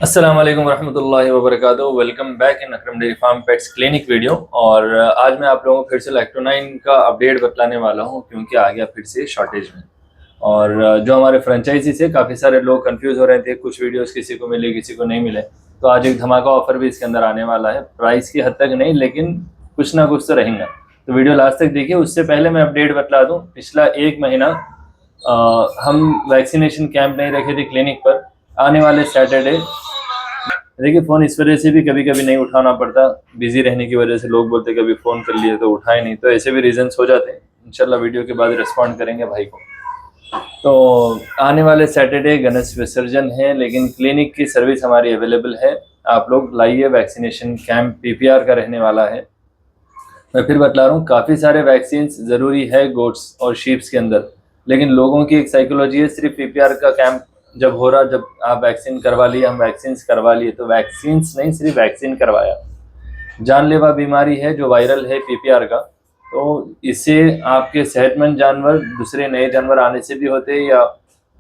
अस्सलाम वालेकुम रहमतुल्लाहि व बरकातुहू। Welcome back in Akram dairy farm pets clinic video. और आज मैं आप लोगों को फिर से लैक्टोनाइन का अपडेट बतलाने वाला हूं क्योंकि आ गया फिर से शॉर्टेज में। और जो हमारे फ्रेंचाइजी से काफ़ी सारे लोग कंफ्यूज हो रहे थे, कुछ वीडियोस किसी को मिले किसी को नहीं मिले, तो आज एक धमाका ऑफर भी इसके अंदर आने वाला है। प्राइस की हद तक नहीं, लेकिन कुछ ना कुछ तो रहेगा, तो वीडियो लास्ट तक देखिए। उससे पहले मैं अपडेट बतला दूँ, पिछला एक महीना हम वैक्सीनेशन कैंप नहीं रखे थे क्लिनिक पर। आने वाले सैटरडे, देखिए फ़ोन इस वजह से भी कभी कभी नहीं उठाना पड़ता, बिजी रहने की वजह से लोग बोलते कभी फ़ोन कर लिए तो उठाए नहीं, तो ऐसे भी रीजंस हो जाते हैं। इंशाल्लाह वीडियो के बाद रिस्पॉन्ड करेंगे भाई को। तो आने वाले सैटरडे गणेश विसर्जन है, लेकिन क्लिनिक की सर्विस हमारी अवेलेबल है। आप लोग लाइए, वैक्सीनेशन कैंप पीपीआर का रहने वाला है। मैं फिर बतला रहा हूँ, काफ़ी सारे वैक्सीन ज़रूरी है गोट्स और शीप्स के अंदर, लेकिन लोगों की एक साइकोलॉजी है सिर्फ पीपीआर का कैंप जब हो रहा, जब आप वैक्सीन करवा लिए, हम वैक्सीन करवा लिए, तो वैक्सीन नहीं, सिर्फ वैक्सीन करवाया। जानलेवा बीमारी है जो वायरल है पीपीआर का, तो इससे आपके सेहतमंद जानवर दूसरे नए जानवर आने से भी होते हैं, या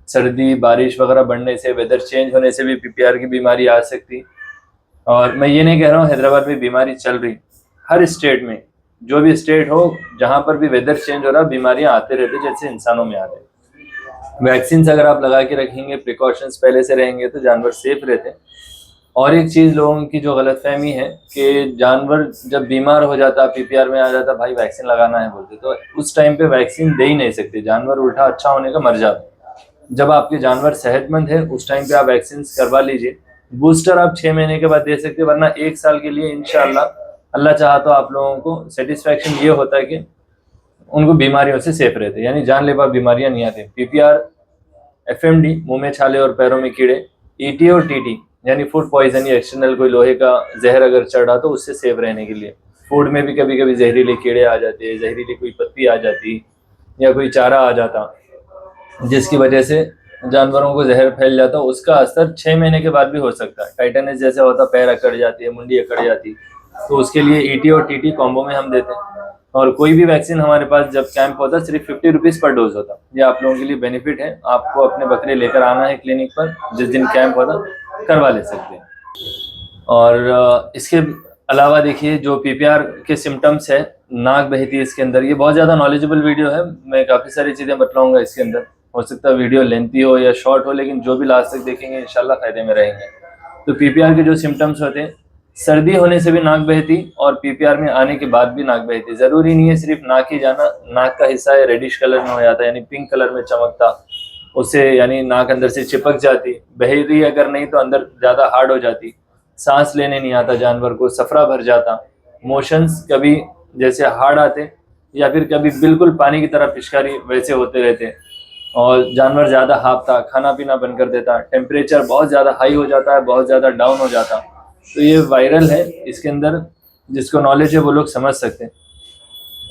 सर्दी बारिश वगैरह बढ़ने से, वेदर चेंज होने से भी पीपीआर की बीमारी आ सकती। और मैं ये नहीं कह रहा हूँ हैदराबाद में बीमारी चल रही, हर स्टेट में, जो भी स्टेट हो जहाँ पर भी वेदर चेंज हो रहा, बीमारियां आते रहते जैसे इंसानों में आ रहे। वैक्सीन अगर आप लगा के रखेंगे, प्रिकॉशंस पहले से रहेंगे, तो जानवर सेफ रहते हैं। और एक चीज़ लोगों की जो गलतफहमी है कि जानवर जब बीमार हो जाता, पीपीआर में आ जाता, भाई वैक्सीन लगाना है बोलते, तो उस टाइम पे वैक्सीन दे ही नहीं सकते, जानवर उल्टा अच्छा होने का मर जाता है। जब आपके जानवर सेहतमंद है उस टाइम पे आप वैक्सीन करवा लीजिए। बूस्टर आप 6 महीने के बाद दे सकते, वरना 1 साल के लिए इंशाल्लाह अल्लाह चाहा तो आप लोगों को सेटिस्फैक्शन ये होता है कि उनको बीमारियों से सेफ रहते, यानी जानलेवा बीमारियां नहीं आती। पीपीआर, एफएमडी मुंह में छाले और पैरों में कीड़े, ईटी और टीटी यानी फूड पॉइजन या एक्सटर्नल कोई लोहे का जहर अगर चढ़ा तो उससे सेफ रहने के लिए। फूड में भी कभी कभी जहरीले कीड़े आ जाते हैं, जहरीली कोई पत्ती आ जाती या कोई चारा आ जाता, जिसकी वजह से जानवरों को जहर फैल जाता, उसका असर 6 महीने के बाद भी हो सकता है। टाइटेनस जैसे होता, पैर अकड़ जाती है, मुंडी अकड़ जाती, तो उसके लिए ईटी और टीटी कॉम्बो में हम देते हैं। और कोई भी वैक्सीन हमारे पास जब कैंप होता है सिर्फ 50 रुपीज़ पर डोज होता। ये आप लोगों के लिए बेनिफिट है, आपको अपने बकरे लेकर आना है क्लिनिक पर, जिस दिन कैंप होता करवा ले सकते हैं। और इसके अलावा देखिए, जो पीपीआर के सिम्टम्स है, नाक बहती है इसके अंदर, ये बहुत ज़्यादा नॉलेजेबल वीडियो है, मैं काफ़ी सारी चीज़ें बतलाऊंगा इसके अंदर। हो सकता है वीडियो लेंथी हो या शॉर्ट हो, लेकिन जो भी लास्ट तक देखेंगे इंशाल्लाह फ़ायदे में रहेंगे। तो पीपीआर के जो सिम्टम्स होते हैं, सर्दी होने से भी नाक बहती, और पीपीआर में आने के बाद भी नाक बहती। ज़रूरी नहीं है सिर्फ नाक ही जाना, नाक का हिस्सा है रेडिश कलर में हो जाता है, यानी पिंक कलर में चमकता, उससे यानी नाक अंदर से चिपक जाती, बह रही अगर नहीं तो अंदर ज़्यादा हार्ड हो जाती, सांस लेने नहीं आता जानवर को, सफरा भर जाता, मोशंस कभी जैसे हार्ड आते, या फिर कभी बिल्कुल पानी की तरह पिचकारी वैसे होते रहते, और जानवर ज़्यादा हाँफता, खाना पीना बंद कर देता, टेम्परेचर बहुत ज़्यादा हाई हो जाता है, बहुत ज़्यादा डाउन हो जाता। तो ये वायरल है इसके अंदर, जिसको नॉलेज है वो लोग समझ सकते हैं।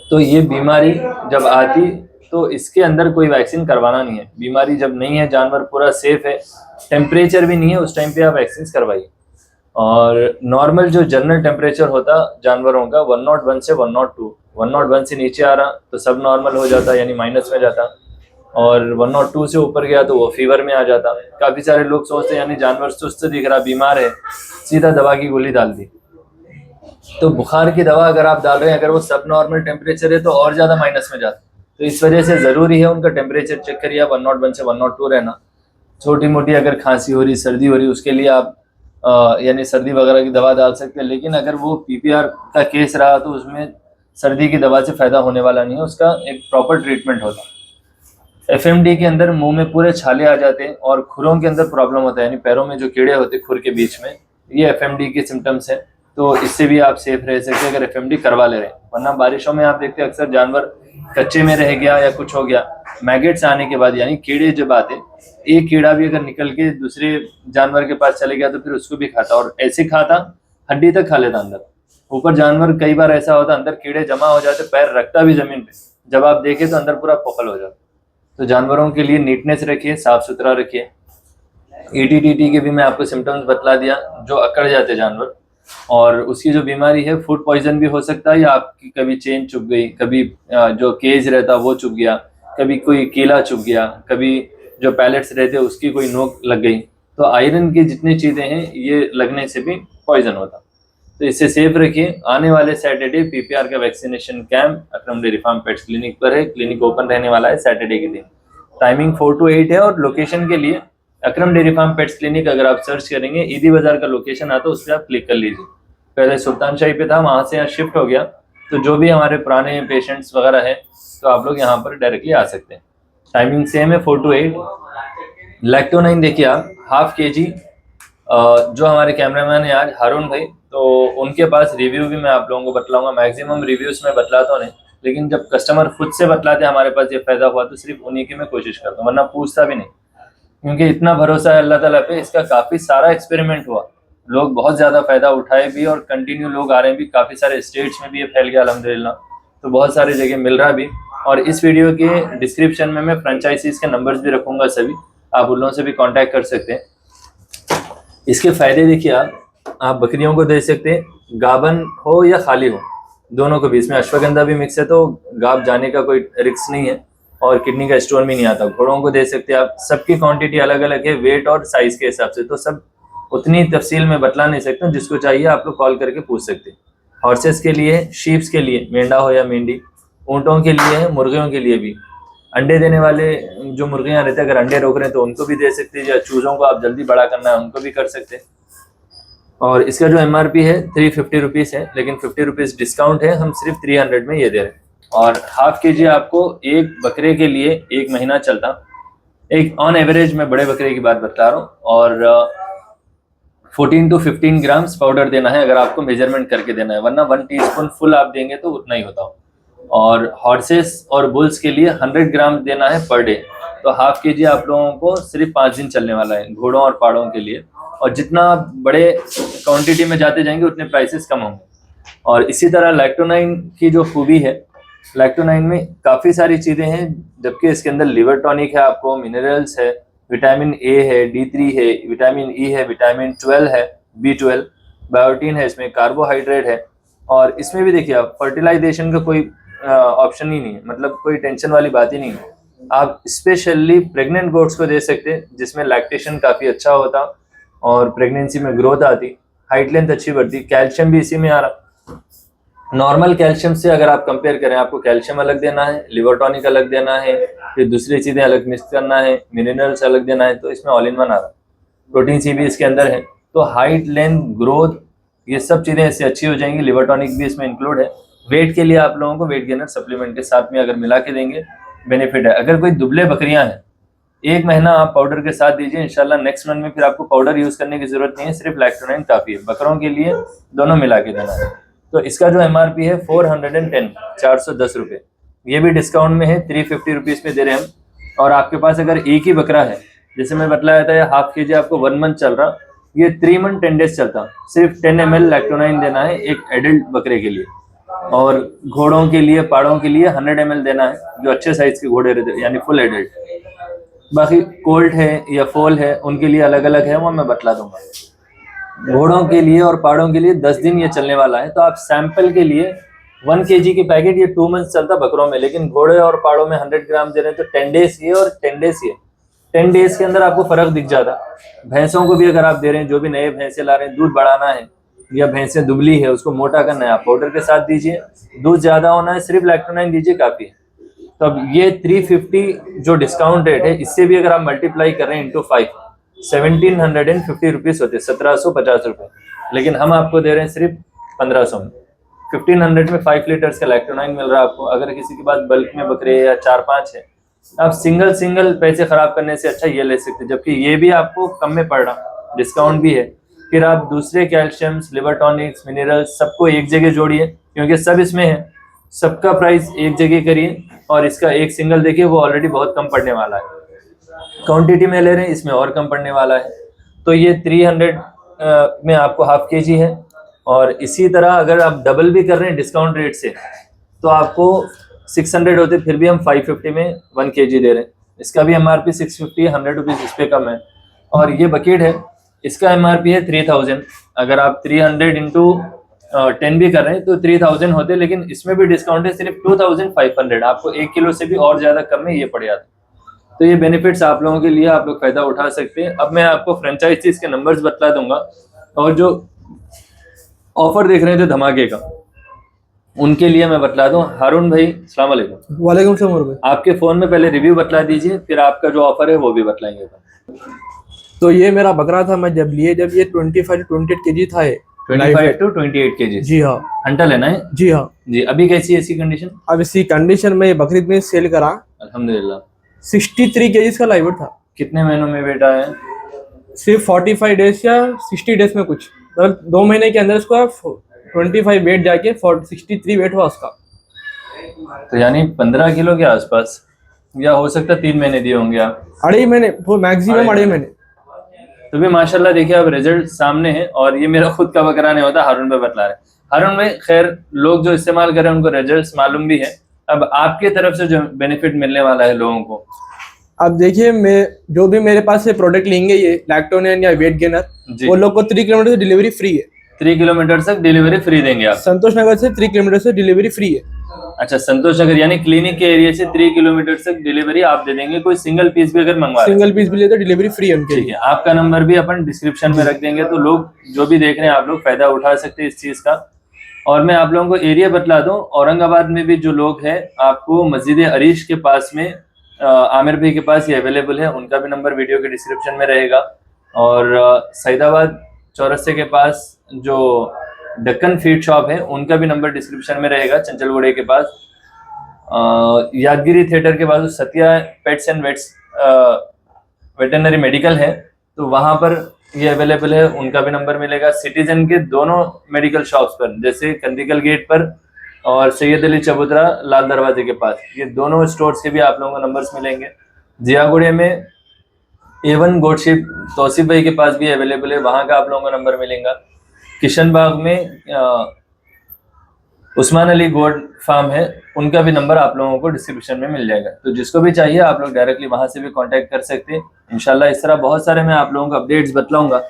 तो ये बीमारी जब आती तो इसके अंदर कोई वैक्सीन करवाना नहीं है। बीमारी जब नहीं है, जानवर पूरा सेफ है, टेम्परेचर भी नहीं है, उस टाइम पे आप वैक्सीन करवाइए। और नॉर्मल जो जनरल टेम्परेचर होता जानवरों का 101 से 102, 101 से नीचे आ रहा तो सब नॉर्मल हो जाता, यानी माइनस में जाता, और 102 से ऊपर गया तो वो फीवर में आ जाता। काफ़ी सारे लोग सोचते हैं यानी जानवर सुस्त दिख रहा, बीमार है, सीधा दवा की गोली डाल दी। तो बुखार की दवा अगर आप डाल रहे हैं, अगर वो सब नॉर्मल टेम्परेचर है तो और ज़्यादा माइनस में जाता। तो इस वजह से ज़रूरी है उनका टेम्परेचर चेक करिए, 101 से 102 रहना। छोटी मोटी अगर खांसी हो रही, सर्दी हो रही, उसके लिए आप यानी सर्दी वगैरह की दवा डाल सकते हैं, लेकिन अगर वो पीपीआर का केस रहा तो उसमें सर्दी की दवा से फ़ायदा होने वाला नहीं है, उसका एक प्रॉपर ट्रीटमेंट होता है। एफएमडी के अंदर मुंह में पूरे छाले आ जाते हैं और खुरों के अंदर प्रॉब्लम होता है, यानी पैरों में जो कीड़े होते हैं खुर के बीच में, ये एफएमडी के सिम्टम्स हैं। तो इससे भी आप सेफ रह सकते हैं अगर एफएमडी करवा ले रहे हैं। वरना बारिशों में आप देखते हैं अक्सर जानवर कच्चे में रह गया या कुछ हो गया, मैगेट्स आने के बाद, यानी कीड़े जब आते, एक कीड़ा भी अगर निकल के दूसरे जानवर के पास चले गया तो फिर उसको भी खाता, और ऐसे खाता हड्डी तक खा लेता अंदर। ऊपर जानवर कई बार ऐसा होता अंदर कीड़े जमा हो जाते, पैर रखता भी जमीन पे, जब आप देखें तो अंदर पूरा पोखल हो जाता। तो जानवरों के लिए नीटनेस रखिए, साफ सुथरा रखिए। ईटीटीटी के भी मैं आपको सिम्टम्स बतला दिया, जो अकड़ जाते जानवर, और उसकी जो बीमारी है फूड पॉइजन भी हो सकता है, या आपकी कभी चेन चुभ गई, कभी जो केज रहता वो चुभ गया, कभी कोई कीला चुभ गया, कभी जो पैलेट्स रहते उसकी कोई नोक लग गई, तो आयरन की जितनी चीज़ें हैं ये लगने से भी पॉइजन होता। तो इसे सेफ रखिए। आने वाले सैटरडे पीपीआर का वैक्सीनेशन कैंप अकरम डेयरी फार्म पेट्स क्लिनिक पर है। क्लिनिक ओपन रहने वाला है सैटरडे के दिन। टाइमिंग 4 to 8 है। और लोकेशन के लिए अकरम डेयरी फार्म पेट्स क्लिनिक अगर आप सर्च करेंगे ईदी बाजार का लोकेशन आता है, उस पर आप क्लिक कर लीजिए। पहले सुल्तान शाही पे था, वहाँ से यहाँ शिफ्ट हो गया। तो जो भी हमारे पुराने पेशेंट्स वगैरह हैं तो आप लोग यहाँ पर डायरेक्टली आ सकते हैं। टाइमिंग सेम है 4 to 8। लैक्टोनाइन देखिए आप हाफ kg, जो हमारे कैमरामैन है आज हारून भाई, तो उनके पास रिव्यू भी मैं आप लोगों को बतलाऊंगा। मैक्सिमम रिव्यूज में बतलाता हूँ नहीं, लेकिन जब कस्टमर खुद से बतलाते हैं हमारे पास ये फायदा हुआ तो सिर्फ उन्हीं की मैं कोशिश करता हूँ, वरना पूछता भी नहीं, क्योंकि इतना भरोसा है अल्लाह ताला पे। इसका काफ़ी सारा एक्सपेरिमेंट हुआ, लोग बहुत ज़्यादा फ़ायदा उठाए भी और कंटिन्यू लोग आ रहे हैं भी। काफ़ी सारे स्टेट्स में भी ये फैल गया अल्हम्दुलिल्लाह, तो बहुत सारी जगह मिल रहा भी। और इस वीडियो के डिस्क्रिप्शन में मैं फ्रेंचाइजीज के नंबर्स भी रखूँगा, सभी आप उन लोगों से भी कॉन्टैक्ट कर सकते हैं। इसके फ़ायदे देखिए आप बकरियों को दे सकते हैं, गाबन हो या खाली हो, दोनों को भी। इसमें अश्वगंधा भी मिक्स है तो गाब जाने का कोई रिस्क नहीं है और किडनी का स्टोन भी नहीं आता। घोड़ों को दे सकते हैं आप। सबकी क्वांटिटी अलग अलग है वेट और साइज के हिसाब से, तो सब उतनी तफसील में बतला नहीं सकता। जिसको चाहिए आप लोग कॉल करके पूछ सकते हैं। हॉर्सेस के लिए, शीप्स के लिए, मेंढा हो या मेंढी, ऊँटों के लिए है, मुर्गियों के लिए भी। अंडे देने वाले जो मुर्गियाँ रहते हैं, अगर अंडे रोक रहे हैं तो उनको भी दे सकते हैं, या चूज़ों को आप जल्दी बड़ा करना है उनको भी कर सकते हैं। और इसका जो MRP है 350 रुपीज़ है, लेकिन 50 रुपीज़ डिस्काउंट है, हम सिर्फ 300 में ये दे रहे हैं। और हाफ kg आपको एक बकरे के लिए 1 महीना चलता, एक ऑन एवरेज में बड़े बकरे की बात बता रहा हूँ। और 14 to 15 ग्राम्स पाउडर देना है अगर आपको मेजरमेंट करके देना है, वरना 1 टीस्पून फुल आप देंगे तो उतना ही होता। और हॉर्सेस और बुल्स के लिए 100 ग्राम देना है पर डे। तो हाफ kg आप लोगों को सिर्फ 5 दिन चलने वाला है घोड़ों और पाड़ों के लिए। और जितना बड़े क्वांटिटी में जाते जाएंगे उतने प्राइसेस कम होंगे। और इसी तरह लैक्टोनाइन की जो खूबी है, लैक्टोनाइन में काफ़ी सारी चीज़ें हैं, जबकि इसके अंदर लिवर टॉनिक है, आपको मिनरल्स है, विटामिन A है, D3 है, विटामिन E है, विटामिन 12 है, B12, बायोटीन है, इसमें कार्बोहाइड्रेट है। और इसमें भी देखिए आप फर्टिलाइजेशन का कोई ऑप्शन ही नहीं है, मतलब कोई टेंशन वाली बात ही नहीं है। आप स्पेशली प्रेग्नेंट गोट्स को दे सकते हैं, जिसमें लैक्टेशन काफ़ी अच्छा होता और प्रेगनेंसी में ग्रोथ आती, हाइट लेंथ अच्छी बढ़ती। कैल्शियम भी इसी में आ रहा। नॉर्मल कैल्शियम से अगर आप कंपेयर करें, आपको कैल्शियम अलग देना है, लिवर टॉनिक अलग देना है, फिर दूसरी चीज़ें अलग मिक्स करना है, मिनरल्स अलग देना है, तो इसमें ऑल इन वन आ रहा। प्रोटीन सी भी इसके अंदर है, तो हाइट लेंथ ग्रोथ ये सब चीज़ें इससे अच्छी हो जाएंगी। लिवर टॉनिक भी इसमें इंक्लूड है। वेट के लिए आप लोगों को वेट गेनर सप्लीमेंट के साथ में अगर मिला के देंगे बेनिफिट है। अगर कोई दुबले बकरियां हैं, 1 महीना आप पाउडर के साथ दीजिए, इंशाल्लाह नेक्स्ट मंथ में फिर आपको पाउडर यूज़ करने की ज़रूरत नहीं है, सिर्फ लैक्टोनाइन काफ़ी है। बकरों के लिए दोनों मिला के देना है। तो इसका जो MRP है 410, 410 रुपये, ये भी डिस्काउंट में है, 350 रुपीज़ पे दे रहे हैं हम। और आपके पास अगर एक ही बकरा है, जैसे मैं बतलाया था हाफ kg आपको 1 मंथ चल रहा, ये 3 मंथ 10 डेज चलता। सिर्फ 10 ml लैक्टोनाइन देना है एक एडल्ट बकरे के लिए। और घोड़ों के लिए, पाड़ों के लिए 100 ml देना है, जो अच्छे साइज के घोड़े रहते हैं, यानी फुल एडल्ट। बाकी कोल्ट है या फोल है, उनके लिए अलग अलग है, वो मैं बतला दूंगा। घोड़ों के लिए और पाड़ों के लिए 10 दिन ये चलने वाला है। तो आप सैंपल के लिए 1 kg की पैकेट ये 2 मंथ चलता बकरों में, लेकिन घोड़े और पाड़ों में 100 ग्राम दे रहे हैं, तो 10 डेज ये और 10 डेज ये। 10 डेज के अंदर आपको फर्क दिख जाता। भैंसों को भी अगर आप दे रहे हैं, जो भी नए भैंसे ला रहे हैं, दूध बढ़ाना है या भैंसें दुबली है उसको मोटा करना है, आप पाउडर के साथ दीजिए। दूध ज़्यादा होना है, सिर्फ लैक्टोनाइन दीजिए, काफ़ी है। तो अब ये 350 जो डिस्काउंट रेट है, इससे भी अगर आप मल्टीप्लाई कर रहे हैं इंटू 5, 1750 रुपीज़ होते, 1750 रुपये, लेकिन हम आपको दे रहे हैं सिर्फ 1500 में। 1500 में 5 लीटर्स का लैक्टोनाइन मिल रहा है आपको। अगर किसी के पास बल्क में बकरे या 4-5 है, आप सिंगल पैसे खराब करने से अच्छा ये ले सकते, जबकि ये भी आपको कम में पड़ रहा, डिस्काउंट भी है। फिर आप दूसरे कैल्शियम्स, लिवर टॉनिक्स, मिनरल्स सबको एक जगह जोड़िए, क्योंकि सब इसमें है, सबका प्राइस एक जगह करिए और इसका एक सिंगल देखिए, वो ऑलरेडी बहुत कम पड़ने वाला है। क्वांटिटी में ले रहे हैं, इसमें और कम पड़ने वाला है। तो ये 300 में आपको हाफ kg है। और इसी तरह अगर आप डबल भी कर रहे हैं डिस्काउंट रेट से, तो आपको 600 होते, फिर भी हम 550 में 1 kg दे रहे हैं। इसका भी MRP 650 है, 100 रुपीज़ इस पे कम है। और ये बकेट है, इसका MRP है 3000। अगर आप 300 इंटू 10 भी कर रहे हैं तो 3000 होते, लेकिन इसमें भी डिस्काउंट है, सिर्फ 2500। आपको 1 किलो से भी और ज़्यादा कम में ये पड़ जाता है। तो ये बेनिफिट्स आप लोगों के लिए आप लोग फायदा उठा सकते हैं। अब मैं आपको फ्रेंचाइजीज के नंबर्स बतला दूंगा और जो ऑफर देख रहे हैं जो धमाके का, उनके लिए मैं बतला दूं। हारून भाई अस्सलाम वालेकुम। वालेकुम सलाम भाई। आपके फोन में पहले रिव्यू बतला दीजिए, फिर आपका जो ऑफर है वो भी बतलाएंगे। तो ये मेरा बकरा था, मैं जब ये 25 to 28 केजी था ये। 25 to 28 केजी। जी हाँ। हंटा लेना है? जी हाँ जी। अभी कैसी है इसकी कंडीशन? अब इसी कंडीशन में बकरीद में सेल करा। अल्हम्दुलिल्लाह। 63 केजी का लाइव था। कितने महीनों में बेटा है? सिर्फ 45 डेज या 60 डेज में कुछ, मतलब 2 महीने के अंदर उसका 25 वेट जाके 63 वेट हुआ उसका। तो यानी 15 किलो के आसपास, या हो सकता है 3 महीने दिए होंगे आप। 2.5 महीने, वो मैक्सिमम 2.5 महीने। तो भी माशाल्लाह देखिए अब रिजल्ट सामने है। और ये मेरा खुद का बकरा नहीं होता, हारून भाई बतला रहे हैं। हारून भाई खैर लोग जो इस्तेमाल कर रहे हैं उनको रिजल्ट्स मालूम भी है। अब आपकी तरफ से जो बेनिफिट मिलने वाला है लोगों को, अब देखिए, मैं जो भी मेरे पास से प्रोडक्ट लेंगे ये लैक्टोनियन या वेट गेनर, वो लोग को 3 किलोमीटर से डिलीवरी फ्री है। 3 किलोमीटर तक डिलीवरी फ्री देंगे आप? संतोष नगर से 3 किलोमीटर से डिलीवरी फ्री है। अच्छा, संतोष नगर यानी क्लिनिक के एरिया से 3 किलोमीटर तक डिलीवरी आप दे देंगे। कोई सिंगल पीस भी अगर मंगवा रहे हैं, सिंगल पीस भी ले तो डिलीवरी फ्री है उनके ठीक लिए। है। आपका नंबर भी अपन डिस्क्रिप्शन में रख देंगे, तो लोग जो भी देख रहे हैं आप लोग फायदा उठा सकते हैं इस चीज का। और मैं आप लोगों को एरिया बतला दूं, औरंगाबाद में भी जो लोग हैं आपको मस्जिद अरीश के पास में आमिर भाई के पास ये अवेलेबल है, उनका भी नंबर वीडियो के डिस्क्रिप्शन में रहेगा। और सैदाबाद चौरस्ते के पास जो डक्कन फीड शॉप है उनका भी नंबर डिस्क्रिप्शन में रहेगा, चंचलगुड़े के पास। यादगिरी थिएटर के पास Satya pets and vets veterinary medical है, तो वहां पर ये अवेलेबल है, उनका भी नंबर मिलेगा। सिटीजन के दोनों मेडिकल शॉप्स पर, जैसे कंदीकल गेट पर और सैयद अली चबूतरा लाल दरवाजे के पास, ये दोनों स्टोर्स के भी आप लोगों को नंबर्स मिलेंगे। जियागुड़े में A1 गोडशिप तौसीफ भाई के पास भी अवेलेबल है, वहां का आप लोगों को नंबर मिलेगा। किशन बाग में उस्मान अली गोड फार्म है, उनका भी नंबर आप लोगों को डिस्क्रिप्शन में मिल जाएगा। तो जिसको भी चाहिए आप लोग डायरेक्टली वहां से भी कांटेक्ट कर सकते हैं इंशाल्लाह। इस तरह बहुत सारे मैं आप लोगों को अपडेट्स बतलाऊंगा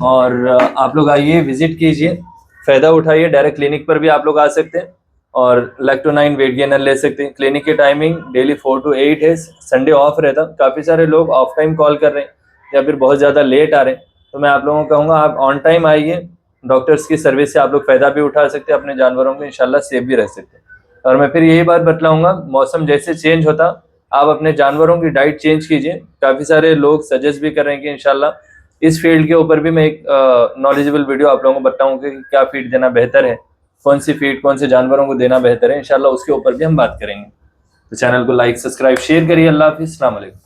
और आप लोग आइए, विजिट कीजिए, फायदा उठाइए। डायरेक्ट क्लिनिक पर भी आप लोग आ सकते हैं और लैक्टोनाइन वेट गेनर ले सकते हैं। क्लिनिक की टाइमिंग डेली 4 to 8 है, संडे ऑफ रहता। काफ़ी सारे लोग ऑफ टाइम कॉल कर रहे हैं या फिर बहुत ज़्यादा लेट आ रहे हैं, तो मैं आप लोगों को कहूँगा आप ऑन टाइम आइए। डॉक्टर्स की सर्विस से आप लोग फ़ायदा भी उठा सकते हैं, अपने जानवरों को इंशाल्लाह सेफ भी रह सकते हैं। और मैं फिर यही बात बतलाऊँगा, मौसम जैसे चेंज होता आप अपने जानवरों की डाइट चेंज कीजिए। काफ़ी सारे लोग सजेस्ट भी कर रहे हैं कि इंशाल्लाह इस फील्ड के ऊपर भी मैं एक नॉलेजेबल वीडियो आप लोगों को बताऊँगा कि क्या फीड देना बेहतर है, कौन सी फीड कौन से जानवरों को देना बेहतर है। इंशाल्लाह उसके ऊपर भी हम बात करेंगे। तो चैनल को लाइक सब्सक्राइब शेयर करिए। अल्लाह हाफिज़, अस्सलाम वालेकुम।